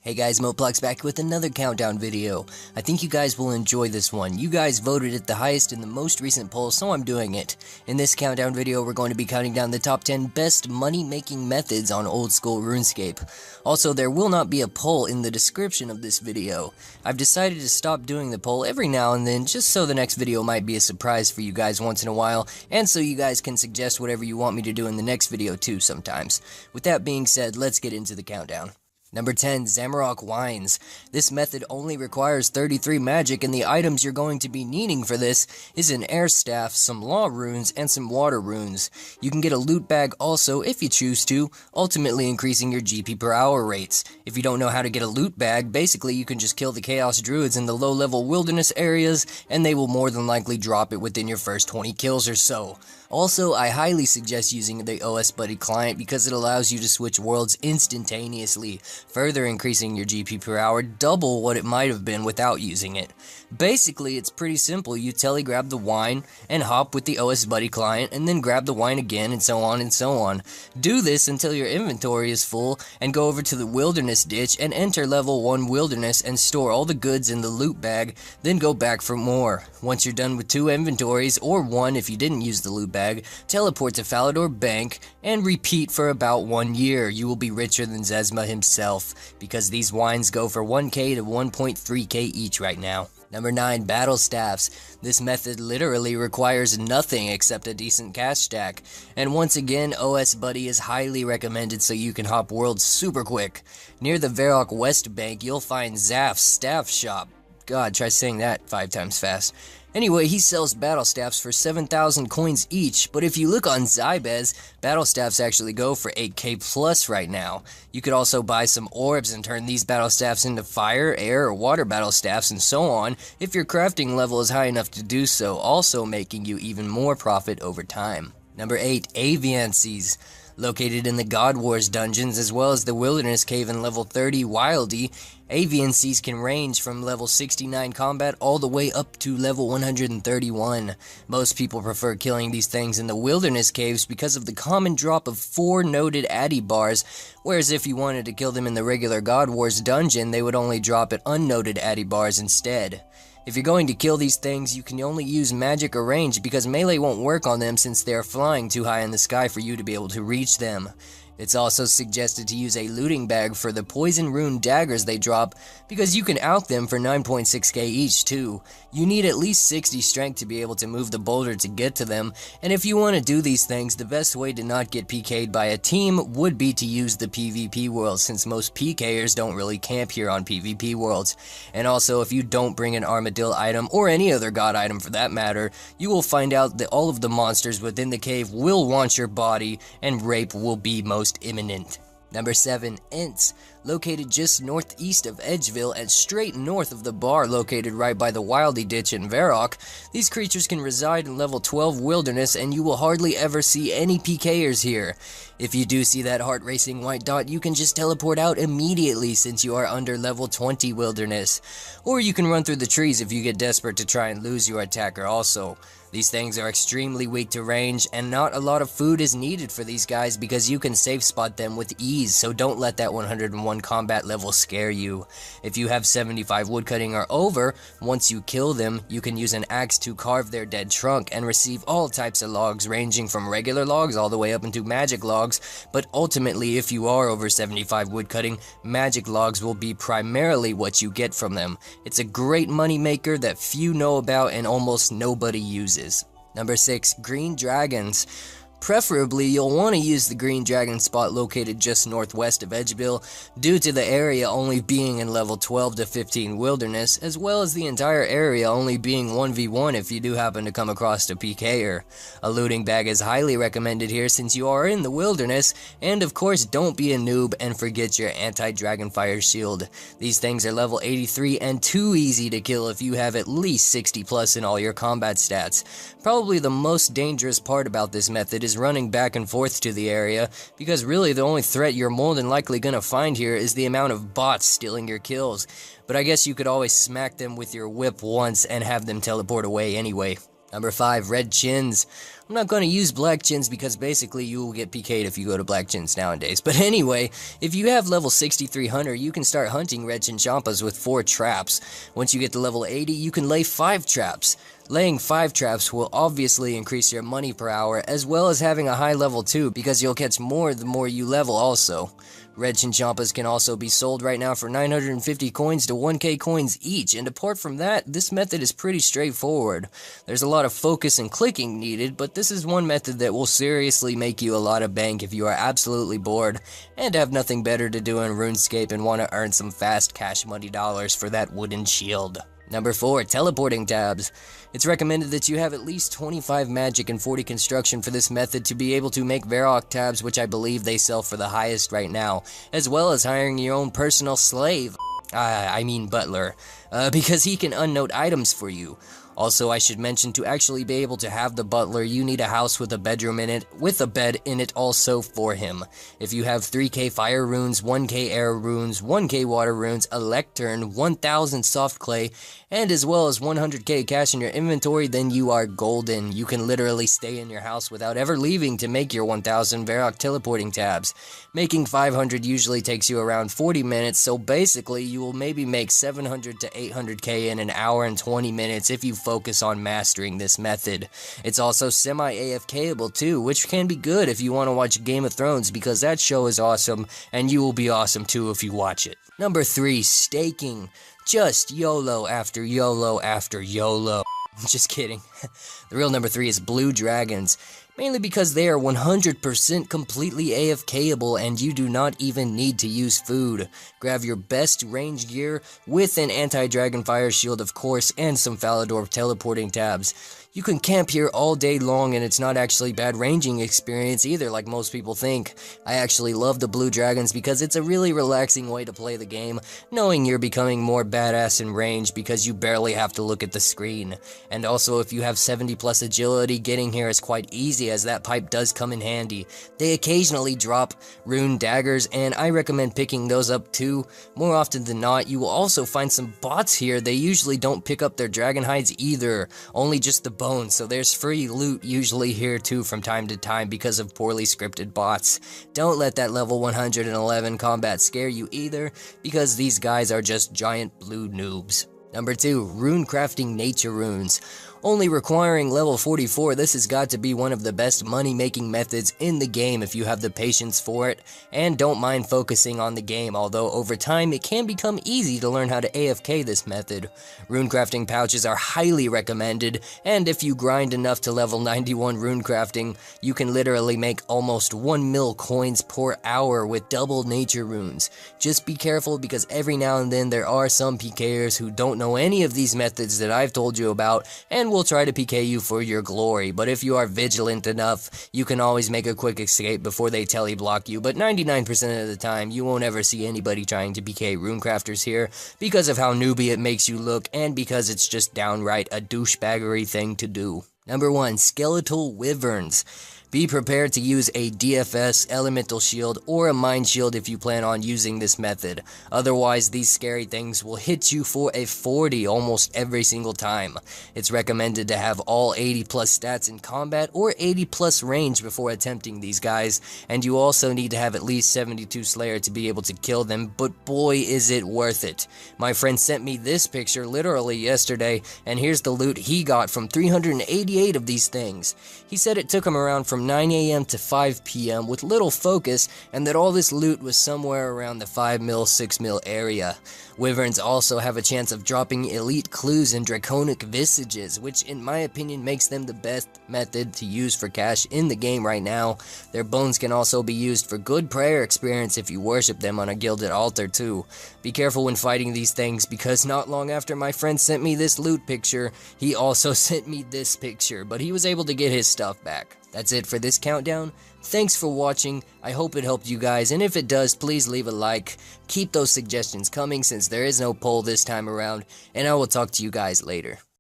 Hey guys, Moplex back with another countdown video. I think you guys will enjoy this one. You guys voted it the highest in the most recent poll, so I'm doing it. In this countdown video, we're going to be counting down the top 10 best money-making methods on old school RuneScape. Also, there will not be a poll in the description of this video. I've decided to stop doing the poll every now and then, just so the next video might be a surprise for you guys once in a while, and so you guys can suggest whatever you want me to do in the next video too sometimes. With that being said, let's get into the countdown. Number 10, Zamarock Wines. This method only requires 33 magic, and the items you're going to be needing for this is an air staff, some law runes, and some water runes. You can get a loot bag also if you choose to, ultimately increasing your GP per hour rates. If you don't know how to get a loot bag, basically you can just kill the Chaos Druids in the low-level wilderness areas, and they will more than likely drop it within your first 20 kills or so. Also, I highly suggest using the OS Buddy client because it allows you to switch worlds instantaneously, further increasing your GP per hour double what it might have been without using it. Basically, it's pretty simple. You telegrab the wine and hop with the OS Buddy client and then grab the wine again and so on and so on. Do this until your inventory is full and go over to the wilderness ditch and enter level 1 wilderness and store all the goods in the loot bag, then go back for more. Once you're done with 2 inventories, or 1 if you didn't use the loot bag, teleport to Falador Bank and repeat for about 1 year. You will be richer than Zezma himself, because these wines go for 1k to 1.3k each right now. Number 9, Battle Staffs. This method literally requires nothing except a decent cast stack. And once again, OS Buddy is highly recommended so you can hop worlds super quick. Near the Varrock West Bank, you'll find Zaf's Staff Shop. God, try saying that 5 times fast. Anyway, he sells battle staffs for 7,000 coins each, but if you look on Zybez, battle staffs actually go for 8k plus right now. You could also buy some orbs and turn these battle staffs into fire, air, or water battle staffs and so on if your crafting level is high enough to do so, also making you even more profit over time. Number 8, Aviances. Located in the God Wars dungeons as well as the Wilderness Cave in level 30 Wildy, Aviances can range from level 69 combat all the way up to level 131. Most people prefer killing these things in the Wilderness Caves because of the common drop of 4 noted Addy bars, whereas if you wanted to kill them in the regular God Wars dungeon, they would only drop at unnoted Addy bars instead. If you're going to kill these things, you can only use magic or range because melee won't work on them since they are flying too high in the sky for you to be able to reach them. It's also suggested to use a looting bag for the poison rune daggers they drop because you can out them for 9.6k each too. You need at least 60 strength to be able to move the boulder to get to them, and if you want to do these things, the best way to not get PK'd by a team would be to use the PvP worlds since most PKers don't really camp here on PvP worlds. And also, if you don't bring an armadillo item or any other god item for that matter, you will find out that all of the monsters within the cave will want your body and rape will be most imminent. Number 7, Ents. Located just northeast of Edgeville and straight north of the bar located right by the Wildy Ditch in Varrock, these creatures can reside in level 12 Wilderness and you will hardly ever see any PKers here. If you do see that heart-racing white dot, you can just teleport out immediately since you are under level 20 Wilderness. Or you can run through the trees if you get desperate to try and lose your attacker also. These things are extremely weak to range, and not a lot of food is needed for these guys because you can safe spot them with ease, so don't let that 101 combat level scare you. If you have 75 woodcutting or over, once you kill them, you can use an axe to carve their dead trunk and receive all types of logs ranging from regular logs all the way up into magic logs, but ultimately if you are over 75 woodcutting, magic logs will be primarily what you get from them. It's a great money maker that few know about and almost nobody uses. Number 6, Green Dragons. Preferably, you'll want to use the Green Dragon spot located just northwest of Edgeville, due to the area only being in level 12 to 15 Wilderness, as well as the entire area only being 1v1 if you do happen to come across a PKer. A looting bag is highly recommended here since you are in the Wilderness, and of course don't be a noob and forget your anti-dragonfire shield. These things are level 83 and too easy to kill if you have at least 60 plus in all your combat stats. Probably the most dangerous part about this method is running back and forth to the area, because really the only threat you're more than likely gonna find here is the amount of bots stealing your kills, but I guess you could always smack them with your whip once and have them teleport away anyway. Number 5, red chins. I'm not going to use black chins because basically you will get PK'd if you go to black chins nowadays. But anyway, if you have level 63 hunter, you can start hunting red chinchompas with 4 traps. Once you get to level 80, you can lay 5 traps. Laying 5 traps will obviously increase your money per hour, as well as having a high level too, because you'll catch more the more you level also. Red chinchompas can also be sold right now for 950 coins to 1k coins each, and apart from that, this method is pretty straightforward. There's a lot of focus and clicking needed, but this is one method that will seriously make you a lot of bank if you are absolutely bored and have nothing better to do in RuneScape and want to earn some fast cash money dollars for that wooden shield. Number 4, teleporting tabs. It's recommended that you have at least 25 magic and 40 construction for this method to be able to make Zamarock tabs, which I believe they sell for the highest right now, as well as hiring your own personal slave, I mean butler, because he can unnote items for you. Also, I should mention, to actually be able to have the butler, you need a house with a bedroom in it, with a bed in it also for him. If you have 3k fire runes, 1k air runes, 1k water runes, a lectern, 1000 soft clay, and as well as 100k cash in your inventory, then you are golden. You can literally stay in your house without ever leaving to make your 1000 Zamarock teleporting tabs. Making 500 usually takes you around 40 minutes, so basically you will maybe make 700 to 800k in an hour and 20 minutes if you focus on mastering this method. It's also semi-AFKable too, which can be good if you want to watch Game of Thrones, because that show is awesome, and you will be awesome too if you watch it. Number 3, staking. Just YOLO after YOLO after YOLO. Just kidding. The real number 3 is blue dragons. Mainly because they are 100% completely AFKable and you do not even need to use food. Grab your best range gear with an anti-dragon fire shield of course, and some Falador teleporting tabs. You can camp here all day long and it's not actually bad ranging experience either like most people think. I actually love the blue dragons because it's a really relaxing way to play the game, knowing you're becoming more badass in range because you barely have to look at the screen. And also if you have 70 plus agility, getting here is quite easy as that pipe does come in handy. They occasionally drop rune daggers and I recommend picking those up too. More often than not, you will also find some bots here. They usually don't pick up their dragon hides either, only just the bones, so there's free loot usually here too from time to time because of poorly scripted bots. Don't let that level 111 combat scare you either, because these guys are just giant blue noobs. Number 2, Runecrafting nature runes. Only requiring level 44, this has got to be one of the best money-making methods in the game if you have the patience for it, and don't mind focusing on the game, although over time it can become easy to learn how to AFK this method. Runecrafting pouches are highly recommended, and if you grind enough to level 91 runecrafting, you can literally make almost 1 mil coins per hour with double nature runes. Just be careful because every now and then there are some PKers who don't know any of these methods that I've told you about, and will try to PK you for your glory, but if you are vigilant enough, you can always make a quick escape before they teleblock you, but 99% of the time, you won't ever see anybody trying to PK runecrafters here, because of how newbie it makes you look, and because it's just downright a douchebaggery thing to do. Number 1, skeletal wyverns. Be prepared to use a DFS, elemental shield, or a mind shield if you plan on using this method. Otherwise, these scary things will hit you for a 40 almost every single time. It's recommended to have all 80 plus stats in combat or 80 plus range before attempting these guys, and you also need to have at least 72 Slayer to be able to kill them, but boy is it worth it. My friend sent me this picture literally yesterday, and here's the loot he got from 388 of these things. He said it took him around from 9 AM to 5 PM with little focus, and that all this loot was somewhere around the 5 mil, 6 mil area. Wyverns also have a chance of dropping elite clues and draconic visages, which in my opinion makes them the best method to use for cash in the game right now. Their bones can also be used for good prayer experience if you worship them on a gilded altar too. Be careful when fighting these things, because not long after my friend sent me this loot picture, he also sent me this picture, but he was able to get his stuff back. That's it for this countdown. Thanks for watching. I hope it helped you guys, and if it does, please leave a like. Keep those suggestions coming since there is no poll this time around, and I will talk to you guys later.